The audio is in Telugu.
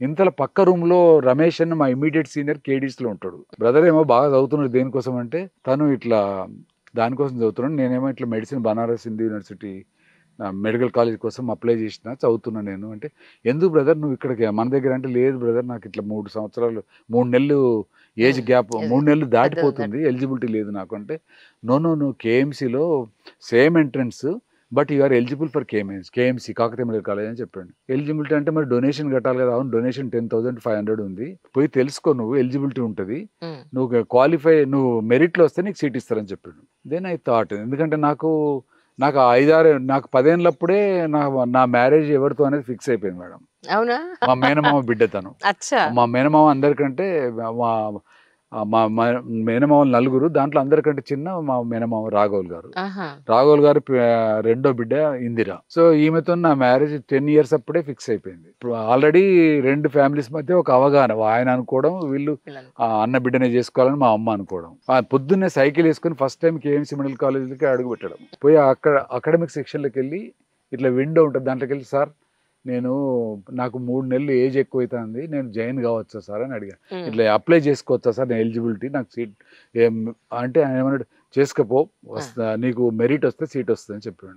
ఇంతలో పక్క రూమ్‌లో రమేష్ అని మా ఇమ్మీడియేట్ సీనియర్ కేడీస్‌లో ఉంటాడు. బ్రదర్ ఏమో బాగా చదువుతున్నాడు దేనికోసం అంటే, తను ఇట్లా దానికోసం చదువుతున్నాడు. నేనేమో ఇట్లా medicine Banaras Hindu university medical college కోసం అప్లై చేసిన చదువుతున్నా నేను అంటే, ఎందుకు బ్రదర్ నువ్వు ఇక్కడికి మన దగ్గర అంటే, లేదు బ్రదర్ నాకు ఇట్లా 3 సంవత్సరాలు 3 నెలలు ఏజ్ హ్మ్. గ్యాప్ ఇది 3 నెలలు పెద్దదుందట. దాటిపోతుంది. ఎలిజిబిలిటీ లేదు నాకు అంటే, నో నో నో కేఎంసీలో same entrance but you are eligible for KMC Kakatiya medical college అని చెప్పాడు. ఎలిజిబిలిటీ అంటే మరి డొనేషన్ కట్టాలి కదా! అవును డొనేషన్ 10,500 ఉంది. పోయి తెలుసుకో నువ్వు ఎలిజిబిలిటీ ఉంటది. హ్మ్. నువ్వు నువ్వు మెరిట్‌లో వస్తే నీకు సీట్ ఇస్తారని చెప్పాడు. దెన్ ఐ థాట్ ఎందుకంటే నాకు 5, 6 నాకు 10 ఏళ్ళప్పుడే నా నా మ్యారేజ్ ఎవరితో అనేది ఫిక్స్ అయిపోయింది మేడం. అవునా? మా మేనమామ బిడ్డ తను. అచ్చా! మా మేనమామ అందరికంటే మా మా మా మేనమామలు నలుగురు. దాంట్లో అందరికంటే చిన్న మా మేనమామ రాఘవులు గారు. ఆహా! రాఘవుల్ గారి రెండో బిడ్డ ఇందిర. సో, ఈమెతోని నా మ్యారేజ్ 10 ఇయర్స్ అప్పుడే ఫిక్స్ అయిపోయింది. ఇప్పుడు ఆల్రెడీ 2 ఫ్యామిలీస్ మధ్య ఒక అవగాహన. ఆయన అనుకోవడం, వీళ్ళు పిల్లలు. అన్న బిడ్డనే చేసుకోవాలని మా అమ్మ అనుకోవడం. పొద్దున్నే సైకిల్ ఏసుకొని ఫస్ట్ టైమ్ కేఎంసీ మెడికల్ కాలేజ్‌లోకి అడుగుపెట్టడం. పోయి అక్కడ అకాడమిక్ సెక్షన్‌లోకెళ్ళి ఇట్లా విండో ఉంటది. దాంట్లోకెళ్ళి సార్ నేను నాకు 3 నెలలు ఏజ్ ఎక్కువైతాంది. నేను జాయిన్ కావచ్చా సార్ అని అడిగా. హ్మ్. ఇట్లా అప్లై చేసుకోవచ్చా సార్ నేను ఎలిజిబిలిటీ నాకు సీట్ ఏం అంటే ఆయన ఏమన్నాడు చేసుకోపో ఆ! నీకు మెరిట్ వస్తే సీట్ వస్తదని చెప్పాడు.